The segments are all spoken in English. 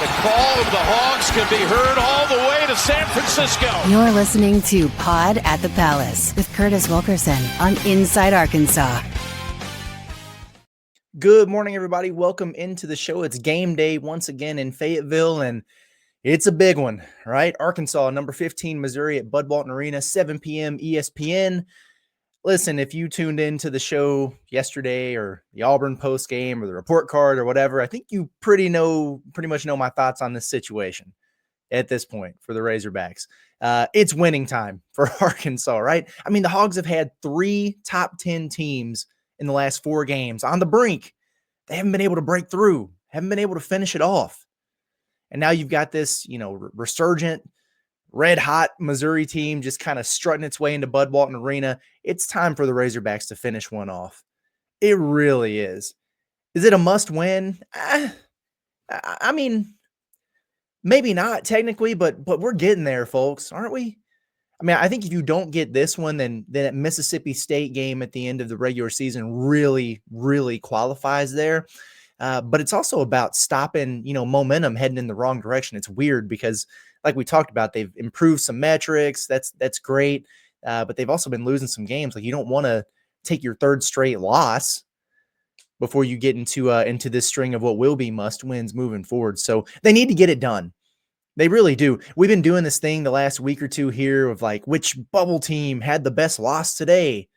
The call of the Hogs can be heard all the way to San Francisco. You're listening to Pod at the Palace with Curtis Wilkerson on Inside Arkansas. Good morning, everybody. Welcome into the show. It's game day once again in Fayetteville, and it's a big one, right? Arkansas, number 15, Missouri at Bud Walton Arena, 7 p.m. ESPN. Listen, if you tuned into the show yesterday or the Auburn post game or the report card or whatever, I think you pretty much know my thoughts on this situation at this point for the Razorbacks. It's winning time for Arkansas, right? I mean, the Hogs have had 3 top 10 teams in the last 4 games on the brink. They haven't been able to break through, haven't been able to finish it off. And now you've got this, resurgent, red hot Missouri team just kind of strutting its way into Bud Walton Arena. It's time for the Razorbacks to finish one off. It really is. Is it a must win? I mean, maybe not technically, but we're getting there, folks, aren't we? I mean, I think if you don't get this one, then that Mississippi State game at the end of the regular season really, really qualifies there. But it's also about stopping, momentum heading in the wrong direction. It's weird because, like we talked about, they've improved some metrics. That's great. But they've also been losing some games. Like, you don't want to take your 3rd straight loss before you get into this string of what will be must wins moving forward. So they need to get it done. They really do. We've been doing this thing the last week or two here of like, which bubble team had the best loss today?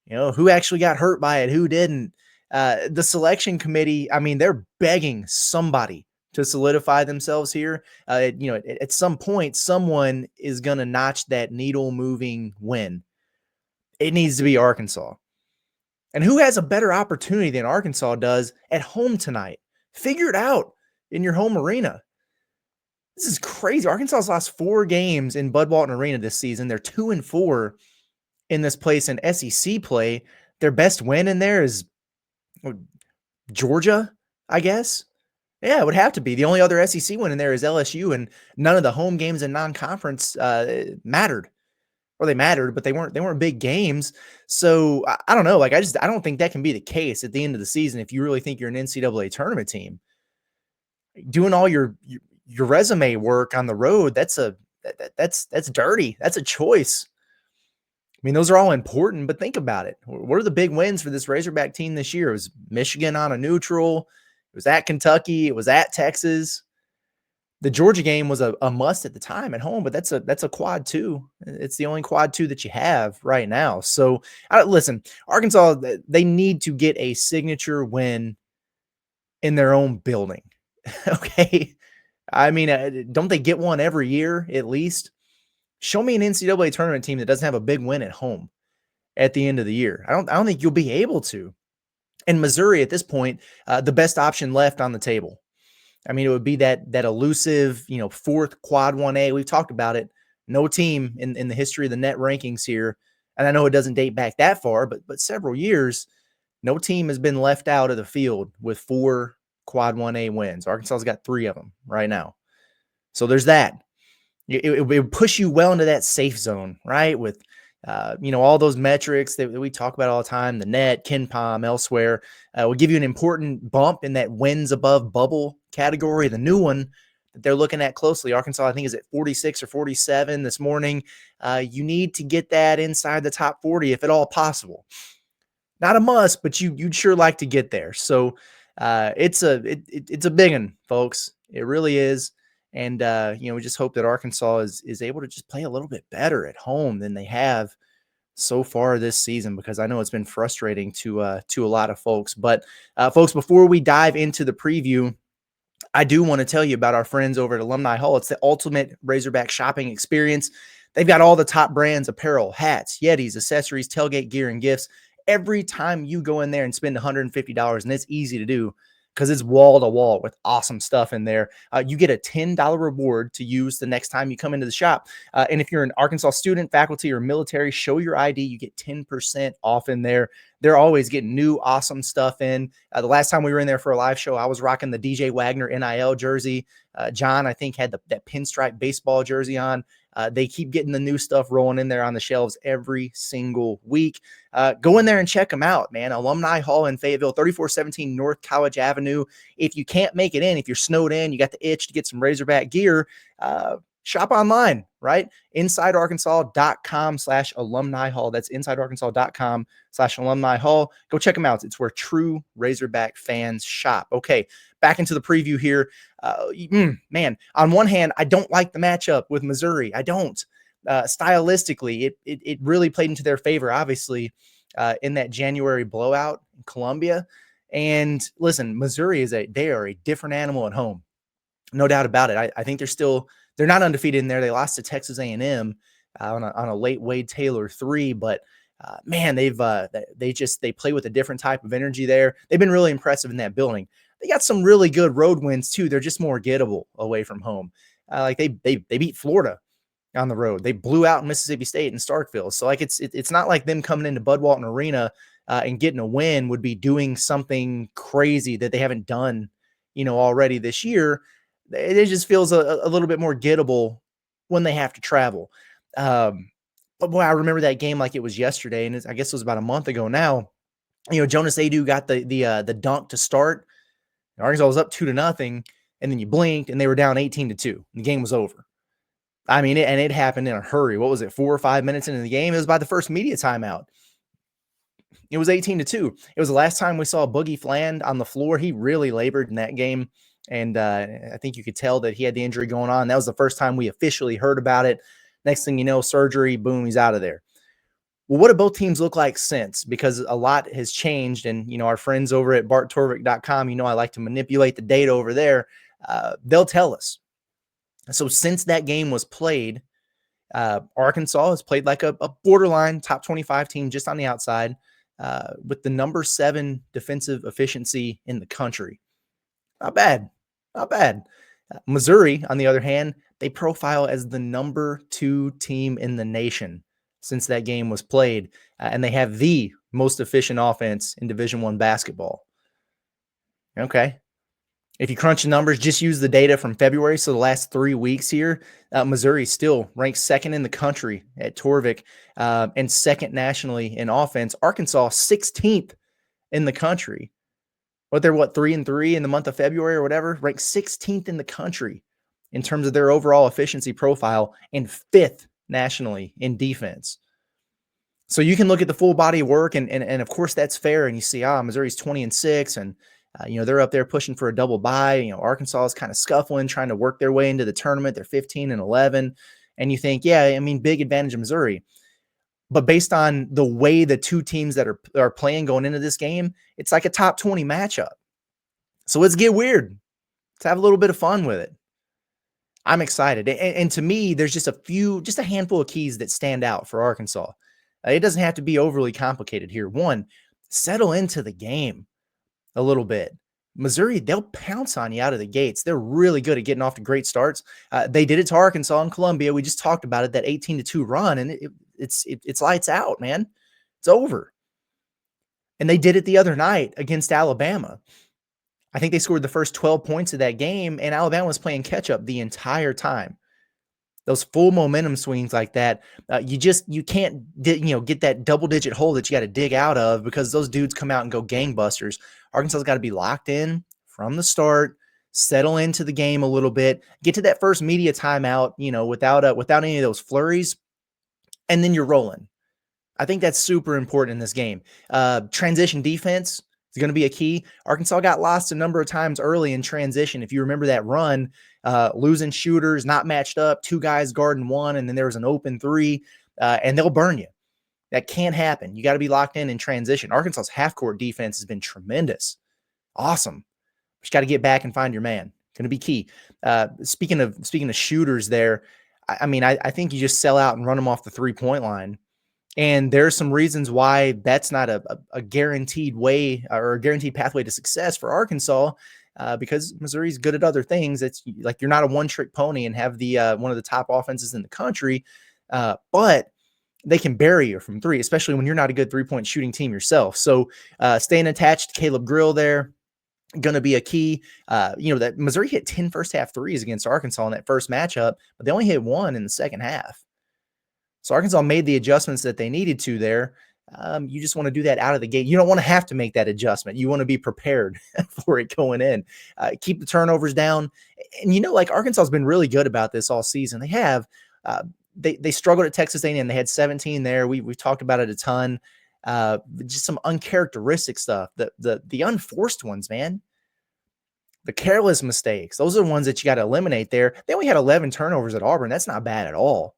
Who actually got hurt by it? Who didn't? The selection committee, I mean, they're begging somebody to solidify themselves here. At some point, someone is going to notch that needle moving win. It needs to be Arkansas. And who has a better opportunity than Arkansas does at home tonight? Figure it out in your home arena. This is crazy. Arkansas's lost 4 games in Bud Walton Arena this season. They're 2-4 in this place in SEC play. Their best win in there is Georgia, I guess. Yeah, it would have to be. The only other SEC win in there is LSU, and none of the home games in non-conference mattered. Or they mattered, but they weren't big games. So I don't know. Like, I don't think that can be the case at the end of the season if you really think you're an NCAA tournament team. Doing all your resume work on the road, that's dirty. That's a choice. I mean, those are all important, but think about it. What are the big wins for this Razorback team this year? It was Michigan on a neutral. It was at Kentucky. It was at Texas. The Georgia game was a must at the time at home, but that's a quad 2. It's the only quad 2 that you have right now. So listen, Arkansas, they need to get a signature win in their own building. Okay. I mean, don't they get one every year at least? Show me an NCAA tournament team that doesn't have a big win at home at the end of the year. I don't think you'll be able to. And Missouri at this point, the best option left on the table. I mean, it would be that elusive, 4th quad 1A. We've talked about it. No team in the history of the net rankings here, and I know it doesn't date back that far, but several years, no team has been left out of the field with 4 quad 1A wins. Arkansas's got 3 of them right now. So there's that. It would push you well into that safe zone, right? With, all those metrics that we talk about all the time, the net, KenPom, elsewhere, will give you an important bump in that wins above bubble category. The new one that they're looking at closely, Arkansas, I think, is at 46 or 47 this morning. You need to get that inside the top 40 if at all possible. Not a must, but you'd sure like to get there. So it's a big one, folks. It really is. And, we just hope that Arkansas is able to just play a little bit better at home than they have so far this season, because I know it's been frustrating to a lot of folks. But, folks, before we dive into the preview, I do want to tell you about our friends over at Alumni Hall. It's the ultimate Razorback shopping experience. They've got all the top brands, apparel, hats, Yetis, accessories, tailgate gear, and gifts. Every time you go in there and spend $150, and it's easy to do, because it's wall to wall with awesome stuff in there. You get a $10 reward to use the next time you come into the shop. And if you're an Arkansas student, faculty, or military, show your ID. You get 10% off in there. They're always getting new, awesome stuff in. The last time we were in there for a live show, I was rocking the DJ Wagner NIL jersey. John, I think, had that pinstripe baseball jersey on. They keep getting the new stuff rolling in there on the shelves every single week. Go in there and check them out, man. Alumni Hall in Fayetteville, 3417 North College Avenue. If you can't make it in, if you're snowed in, you got the itch to get some Razorback gear, shop online, right? InsideArkansas.com/alumni hall. That's InsideArkansas.com/alumni hall. Go check them out. It's where true Razorback fans shop. Okay, back into the preview here. Man, on one hand, I don't like the matchup with Missouri. I don't. Stylistically, it really played into their favor, obviously, in that January blowout in Columbia. And listen, Missouri they are a different animal at home. No doubt about it. I think they're not undefeated in there. They lost to Texas A&M on a late Wade Taylor 3, but man, they play with a different type of energy there. They've been really impressive in that building. They got some really good road wins too. They're just more gettable away from home. Like they beat Florida on the road. They blew out Mississippi State in Starkville. So like it's not like them coming into Bud Walton Arena and getting a win would be doing something crazy that they haven't done, already this year. It just feels a little bit more gettable when they have to travel. But boy, I remember that game like it was yesterday, and I guess it was about a month ago now. Jonas Adu got the dunk to start. Arkansas was up 2-0, and then you blinked, and they were down 18-2. The game was over. I mean, it happened in a hurry. What was it, 4 or 5 minutes into the game? It was by the first media timeout. It was 18-2. It was the last time we saw Boogie Fland on the floor. He really labored in that game, and I think you could tell that he had the injury going on. That was the first time we officially heard about it. Next thing you know, surgery, boom, he's out of there. Well, what do both teams look like since? Because a lot has changed, and our friends over at barttorvik.com, I like to manipulate the data over there. They'll tell us. So since that game was played, Arkansas has played like a borderline top 25 team just on the outside, with the number 7 defensive efficiency in the country. Not bad. Missouri, on the other hand, they profile as the number 2 team in the nation since that game was played, and they have the most efficient offense in Division I basketball. Okay. If you crunch the numbers, just use the data from February, so the last 3 weeks here, Missouri still ranks 2nd in the country at Torvik, and 2nd nationally in offense. Arkansas, 16th in the country. But they're 3-3 in the month of February or whatever, ranked 16th in the country in terms of their overall efficiency profile, and 5th nationally in defense. So you can look at the full body of work, and of course that's fair. And you see, Missouri's 20-6, and they're up there pushing for a double bye. Arkansas is kind of scuffling, trying to work their way into the tournament. They're 15-11, and you think, big advantage of Missouri. But based on the way the two teams that are playing going into this game, it's like a top 20 matchup. So let's get weird. Let's have a little bit of fun with it. I'm excited. And to me, there's just a handful of keys that stand out for Arkansas. It doesn't have to be overly complicated here. One, settle into the game a little bit. Missouri, they'll pounce on you out of the gates. They're really good at getting off to great starts. They did it to Arkansas and Columbia. We just talked about it, that 18-2 run, and it's lights out, man. It's over. And they did it the other night against Alabama. I think they scored the first 12 points of that game, and Alabama was playing catch-up the entire time. Those full momentum swings like that, you can't get that double-digit hole that you got to dig out of, because those dudes come out and go gangbusters. Arkansas's got to be locked in from the start, settle into the game a little bit, get to that first media timeout, without any of those flurries, and then you're rolling. I think that's super important in this game. Transition defense is going to be a key. Arkansas got lost a number of times early in transition. If you remember that run, losing shooters, not matched up, 2 guys guarding 1, and then there was an open 3, and they'll burn you. That can't happen. You got to be locked in transition. Arkansas's half-court defense has been tremendous. Awesome. Just got to get back and find your man. Going to be key. Speaking of shooters there, I think you just sell out and run them off the 3-point line. And there's some reasons why that's not a guaranteed way or a guaranteed pathway to success for Arkansas, because Missouri's good at other things. It's like you're not a one-trick pony and have the one of the top offenses in the country, but they can bury you from 3, especially when you're not a good 3-point shooting team yourself. So staying attached to Caleb Grill there, going to be a key. That Missouri hit 10 first half threes against Arkansas in that first matchup, but they only hit 1 in the second half. So Arkansas made the adjustments that they needed to there. You just want to do that out of the gate. You don't want to have to make that adjustment. You want to be prepared for it going in. Keep the turnovers down. And, Arkansas has been really good about this all season. They have. They struggled at Texas A&M. They had 17 there. We've talked about it a ton. Just some uncharacteristic stuff. The unforced ones, man. The careless mistakes. Those are the ones that you got to eliminate there. They only had 11 turnovers at Auburn. That's not bad at all.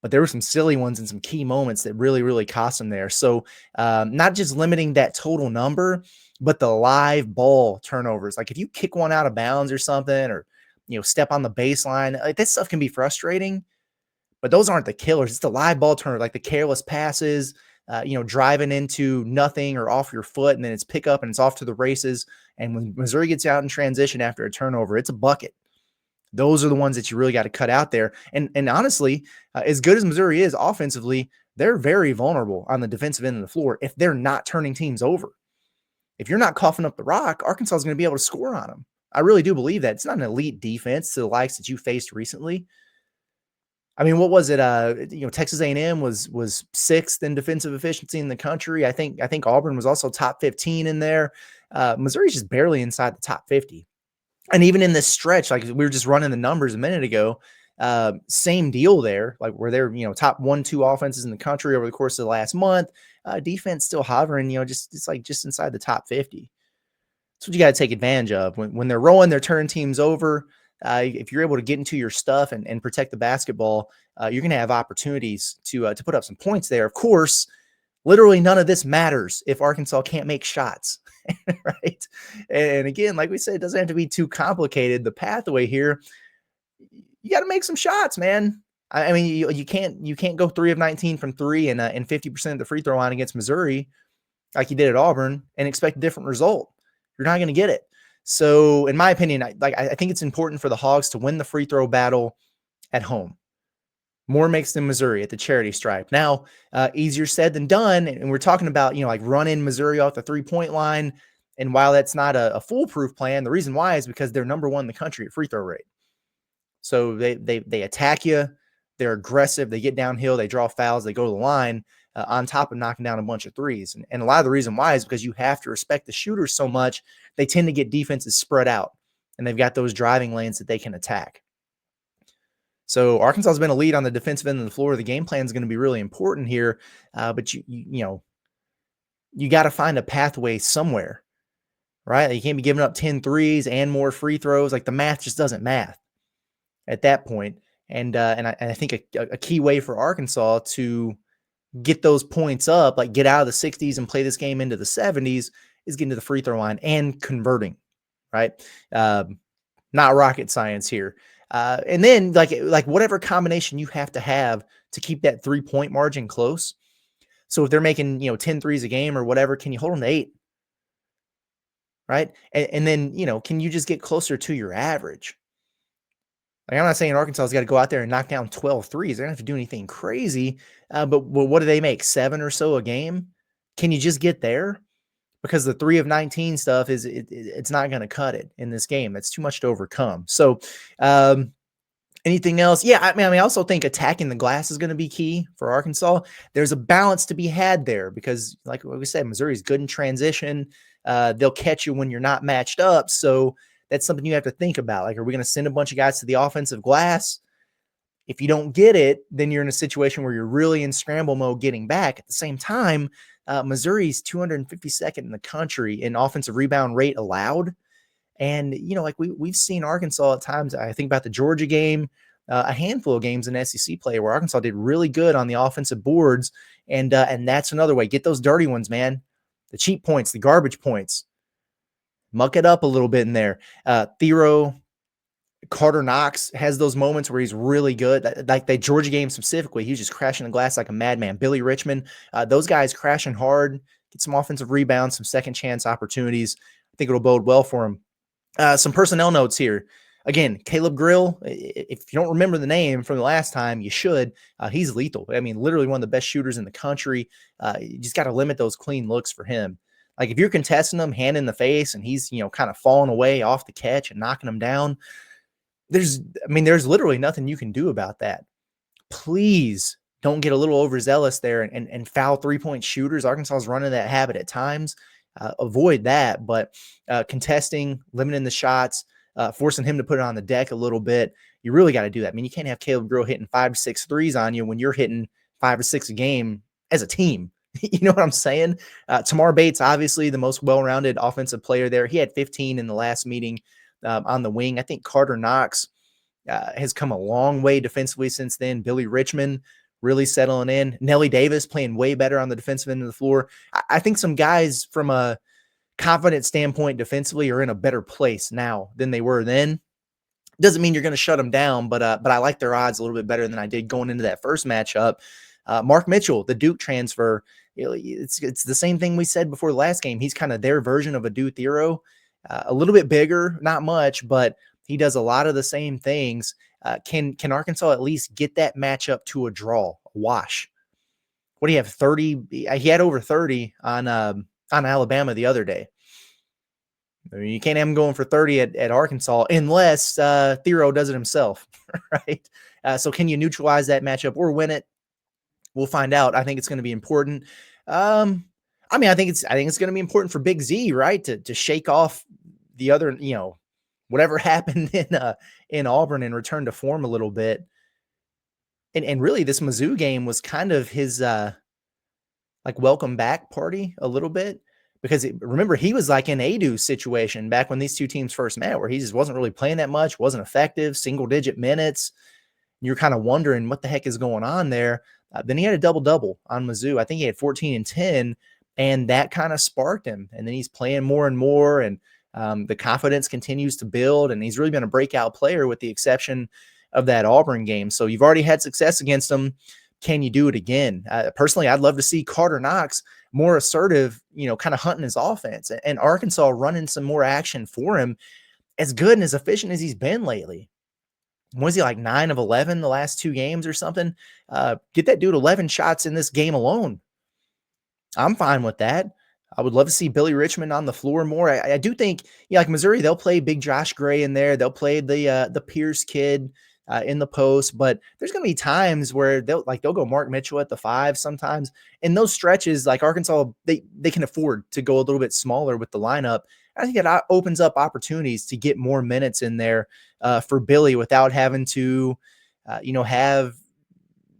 But there were some silly ones and some key moments that really, really cost them there. So not just limiting that total number, but the live ball turnovers. Like if you kick one out of bounds or something, or, step on the baseline, like that stuff can be frustrating, but those aren't the killers. It's the live ball turnover, like the careless passes, driving into nothing or off your foot, and then it's pick up and it's off to the races. And when Missouri gets out in transition after a turnover, it's a bucket. Those are the ones that you really got to cut out there. And honestly, as good as Missouri is offensively, they're very vulnerable on the defensive end of the floor if they're not turning teams over. If you're not coughing up the rock, Arkansas is going to be able to score on them. I really do believe that. It's not an elite defense to the likes that you faced recently. I mean, what was it? Texas A&M was 6th in defensive efficiency in the country. I think Auburn was also top 15 in there. Missouri's just barely inside the top 50. And even in this stretch, like we were just running the numbers a minute ago, same deal there. Like where they're, top 1-2 offenses in the country over the course of the last month. Defense still hovering, it's just inside the top 50. That's what you got to take advantage of. When they're rolling, they're turning teams over. If you're able to get into your stuff and protect the basketball, you're going to have opportunities to put up some points there. Of course, literally none of this matters if Arkansas can't make shots. Right. And again, like we said, it doesn't have to be too complicated. The pathway here, you got to make some shots, man. I mean, you can't go 3 of 19 from 3 and 50% of the free throw line against Missouri like you did at Auburn and expect a different result. You're not going to get it. So in my opinion, I think it's important for the Hogs to win the free throw battle at home. More makes than Missouri at the charity stripe. Now, easier said than done. And we're talking about, running Missouri off the 3-point line. And while that's not a foolproof plan, the reason why is because they're number 1 in the country at free throw rate. So they attack you. They're aggressive. They get downhill. They draw fouls. They go to the line on top of knocking down a bunch of threes. And a lot of the reason why is because you have to respect the shooters so much. They tend to get defenses spread out. And they've got those driving lanes that they can attack. So Arkansas has been a lead on the defensive end of the floor. The game plan is going to be really important here, but you got to find a pathway somewhere, right? You can't be giving up 10 threes and more free throws. Like the math just doesn't math at that point. And I think a key way for Arkansas to get those points up, like get out of the 60s and play this game into the 70s, is getting to the free throw line and converting, right? Not rocket science here. And then like whatever combination you have to keep that 3-point margin close. So if they're making, 10 threes a game or whatever, can you hold them to 8? Right. And then, can you just get closer to your average? Like I'm not saying Arkansas has got to go out there and knock down 12 threes. They don't have to do anything crazy. But what do they make? 7 or so a game? Can you just get there? Because the 3 of 19 stuff it's not going to cut it in this game. It's too much to overcome. So anything else? Yeah, I mean, I also think attacking the glass is going to be key for Arkansas. There's a balance to be had there because, like we said, Missouri's good in transition. They'll catch you when you're not matched up. So that's something you have to think about. Like, are we going to send a bunch of guys to the offensive glass? If you don't get it, then you're in a situation where you're really in scramble mode getting back. At the same time, Missouri's 252nd in the country in offensive rebound rate allowed. And, like we've seen Arkansas at times, I think about the Georgia game, a handful of games in SEC play where Arkansas did really good on the offensive boards. And that's another way. Get those dirty ones, man. The cheap points, the garbage points. Muck it up a little bit in there. Carter Knox has those moments where he's really good. Like the Georgia game specifically, he's just crashing the glass like a madman. Billy Richmond, those guys crashing hard, get some offensive rebounds, some second chance opportunities. I think it'll bode well for him. Some personnel notes here. Again, Caleb Grill, if you don't remember the name from the last time, you should. He's lethal. I mean, literally one of the best shooters in the country. You just got to limit those clean looks for him. Like if you're contesting him hand in the face and he's, kind of falling away off the catch and knocking him down, there's literally nothing you can do about that. Please don't get a little overzealous there and foul 3-point shooters. Arkansas is running that habit at times. Avoid that, but contesting, limiting the shots, forcing him to put it on the deck a little bit. You really got to do that. I mean, you can't have Caleb Grill hitting 5 to 6 threes on you when you're hitting 5 or 6 a game as a team. You know what I'm saying? Tamar Bates, obviously the most well-rounded offensive player there. He had 15 in the last meeting on the wing. I think Carter Knox has come a long way defensively since then. Billy Richmond really settling in. Nelly Davis playing way better on the defensive end of the floor. I think some guys from a confidence standpoint defensively are in a better place now than they were then. Doesn't mean you're going to shut them down, but I like their odds a little bit better than I did going into that first matchup. Mark Mitchell, the Duke transfer, it's the same thing we said before the last game. He's kind of their version of a Duke Thero, a little bit bigger, not much, but he does a lot of the same things. Can Arkansas at least get that matchup to a draw, a wash? What do you have, 30? He had over 30 on Alabama the other day. I mean, you can't have him going for 30 at Arkansas unless Thero does it himself, right? So can you neutralize that matchup or win it? We'll find out. I think it's going to be important. I think it's going to be important for Big Z, right? To shake off the other, whatever happened in Auburn and return to form a little bit. And really this Mizzou game was kind of his welcome back party a little bit, because remember he was like in Adu's situation back when these two teams first met, where he just wasn't really playing that much, wasn't effective, single digit minutes. You're kind of wondering what the heck is going on there. Then he had a double-double on Mizzou. I think he had 14 and 10, and that kind of sparked him. And then he's playing more and more, and the confidence continues to build, and he's really been a breakout player with the exception of that Auburn game. So you've already had success against him. Can you do it again? Personally, I'd love to see Carter Knox more assertive, kind of hunting his offense, and Arkansas running some more action for him. As good and as efficient as he's been lately. Was he like 9 of 11 the last 2 games or something? Get that dude 11 shots in this game alone. I'm fine with that. I would love to see Billy Richmond on the floor more. I do think, like Missouri, they'll play big Josh Gray in there. They'll play the Pierce kid in the post, but there's going to be times where they'll go Mark Mitchell at the 5 sometimes. In those stretches, like Arkansas, they can afford to go a little bit smaller with the lineup. I think it opens up opportunities to get more minutes in there for Billy without having to, have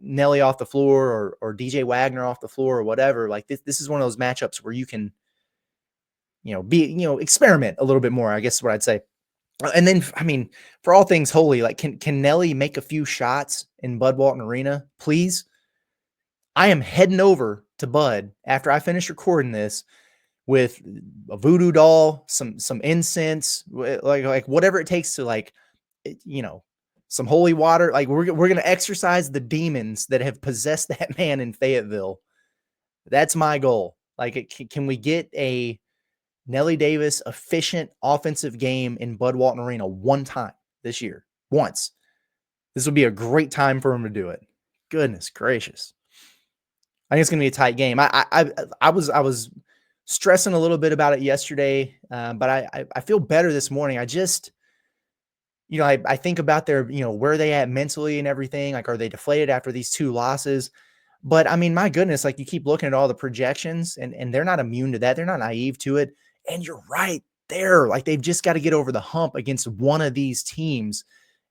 Nelly off the floor or DJ Wagner off the floor or whatever. Like this is one of those matchups where you can, experiment a little bit more, I guess is what I'd say. And then, for all things holy, like can Nelly make a few shots in Bud Walton Arena, please? I am heading over to Bud after I finish recording this with a voodoo doll, some incense, like whatever it takes to some holy water. Like we're going to exorcise the demons that have possessed that man in Fayetteville. That's my goal. Like, can we get a Nelly Davis efficient offensive game in Bud Walton Arena one time this year? Once. This would be a great time for him to do it. Goodness gracious. I think it's going to be a tight game. I was stressing a little bit about it yesterday, but I feel better this morning. I just, I think about their, where they at mentally and everything. Like, are they deflated after these 2 losses? But my goodness, like you keep looking at all the projections and they're not immune to that. They're not naive to it. And you're right there. Like they've just got to get over the hump against one of these teams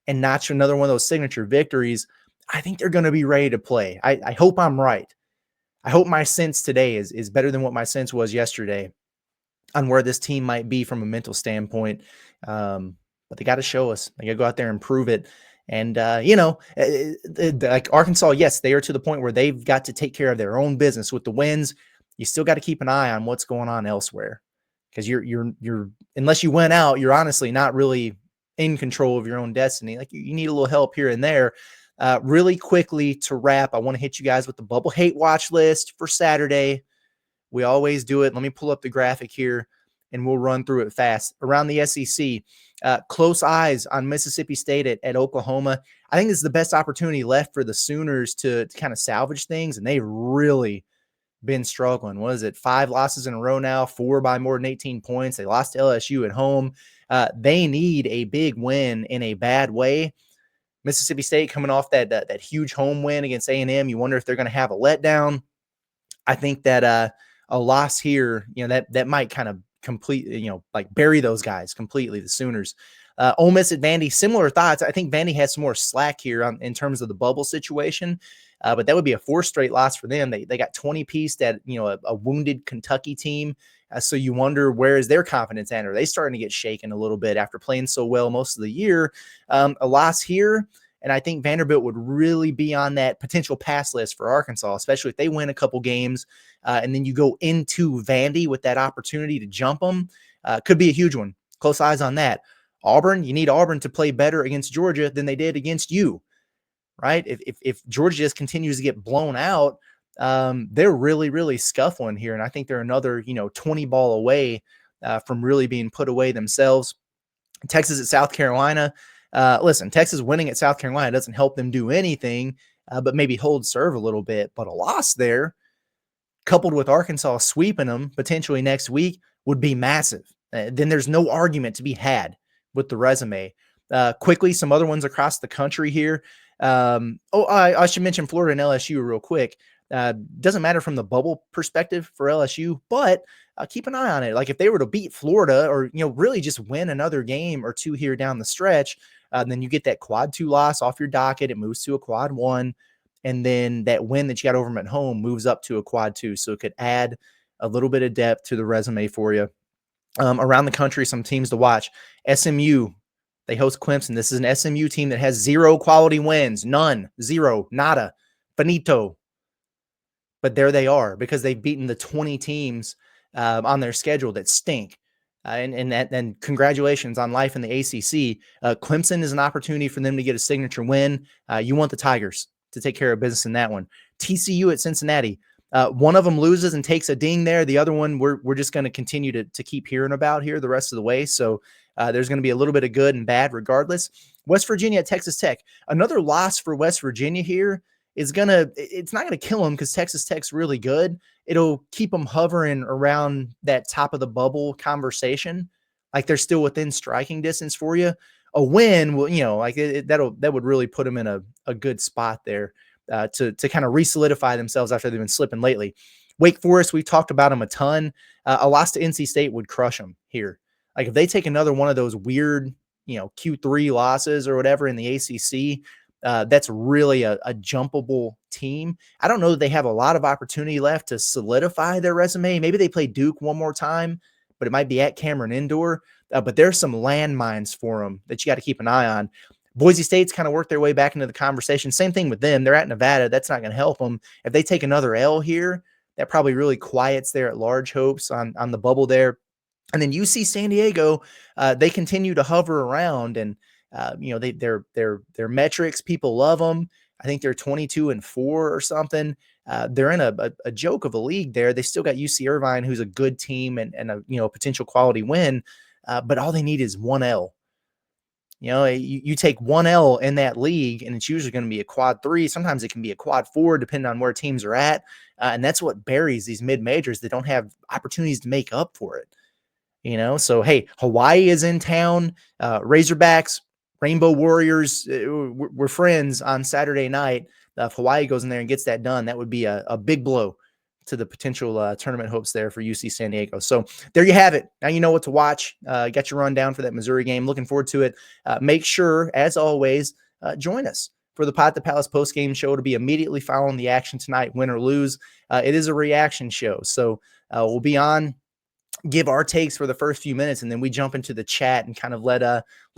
and notch another one of those signature victories. I think they're going to be ready to play. I hope I'm right. I hope my sense today is better than what my sense was yesterday on where this team might be from a mental standpoint. But they got to show us. They got to go out there and prove it. And, like Arkansas, yes, they are to the point where they've got to take care of their own business with the wins. You still got to keep an eye on what's going on elsewhere, because you're unless you went out, you're honestly not really in control of your own destiny. Like you need a little help here and there. Really quickly to wrap, I want to hit you guys with the bubble hate watch list for Saturday. We always do it. Let me pull up the graphic here and we'll run through it fast. Around the SEC, close eyes on Mississippi State at Oklahoma. I think this is the best opportunity left for the Sooners to kind of salvage things, and they really been struggling. What is it? 5 losses in a row now, 4 by more than 18 points. They lost to LSU at home. They need a big win in a bad way. Mississippi State coming off that huge home win against A&M. You wonder if they're going to have a letdown. I think that a loss here, that might kind of like bury those guys completely, the Sooners. Ole Miss at Vandy, similar thoughts. I think Vandy has some more slack here in terms of the bubble situation, but that would be a 4 straight loss for them. They got 20-pieced at a wounded Kentucky team. So you wonder, where is their confidence at? Are they starting to get shaken a little bit after playing so well most of the year? A loss here, and I think Vanderbilt would really be on that potential pass list for Arkansas, especially if they win a couple games, and then you go into Vandy with that opportunity to jump them. Could be a huge one. Close eyes on that. Auburn, you need Auburn to play better against Georgia than they did against you, right? If Georgia just continues to get blown out, they're really, really scuffling here. And I think they're another, 20 ball away from really being put away themselves. Texas at South Carolina. Listen, Texas winning at South Carolina doesn't help them do anything, but maybe hold serve a little bit. But a loss there, coupled with Arkansas sweeping them potentially next week, would be massive. Then there's no argument to be had with the resume. Quickly, some other ones across the country here. I should mention Florida and LSU real quick. Doesn't matter from the bubble perspective for LSU, but keep an eye on it. Like if they were to beat Florida or, really just win another game or two here down the stretch, then you get that quad 2 loss off your docket. It moves to a quad 1. And then that win that you got over them at home moves up to a quad 2. So it could add a little bit of depth to the resume for you. Around the country, some teams to watch. SMU, they host Clemson. This is an SMU team that has 0 quality wins. None. 0. Nada. Finito. But there they are because they've beaten the 20 teams on their schedule that stink. And congratulations on life in the ACC. Clemson is an opportunity for them to get a signature win. You want the Tigers to take care of business in that one. TCU at Cincinnati. One of them loses and takes a ding there. The other one we're just going to continue to keep hearing about here the rest of the way. So there's going to be a little bit of good and bad regardless. West Virginia at Texas Tech. Another loss for West Virginia here it's not going to kill them because Texas Tech's really good. It'll keep them hovering around that top of the bubble conversation. Like they're still within striking distance for you. A win will, that would really put them in a good spot there to kind of re-solidify themselves after they've been slipping lately. Wake Forest, we've talked about them a ton. A loss to NC State would crush them here. Like if they take another one of those weird, Q3 losses or whatever in the ACC, that's really a jumpable team. I don't know that they have a lot of opportunity left to solidify their resume. Maybe they play Duke one more time, but it might be at Cameron Indoor. But there's some landmines for them that you got to keep an eye on. Boise State's kind of worked their way back into the conversation. Same thing with them. They're at Nevada. That's not going to help them. If they take another L here, that probably really quiets their at-large hopes on the bubble there. And then UC San Diego, they continue to hover around, and their metrics, people love them. I think they're 22-4 or something. They're in a joke of a league there. They still got UC Irvine, who's a good team and a potential quality win. But all they need is 1 L. You take 1 L in that league, and it's usually going to be a quad 3. Sometimes it can be a quad 4, depending on where teams are at. And that's what buries these mid-majors that don't have opportunities to make up for it. So, hey, Hawaii is in town. Razorbacks, Rainbow Warriors, we're friends on Saturday night. If Hawaii goes in there and gets that done, that would be a big blow to the potential tournament hopes there for UC San Diego. So there you have it. Now you know what to watch. Got your rundown for that Missouri game. Looking forward to it. Make sure, as always, join us for the Pot the Palace postgame show to be immediately following the action tonight, win or lose. It is a reaction show. So we'll be on, give our takes for the first few minutes, and then we jump into the chat and kind of let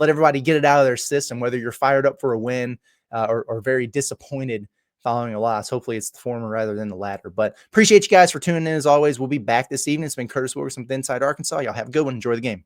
everybody get it out of their system, whether you're fired up for a win or very disappointed following a loss. Hopefully it's the former rather than the latter. But appreciate you guys for tuning in as always. We'll be back this evening. It's been Curtis Wilkerson with Inside Arkansas. Y'all have a good one. Enjoy the game.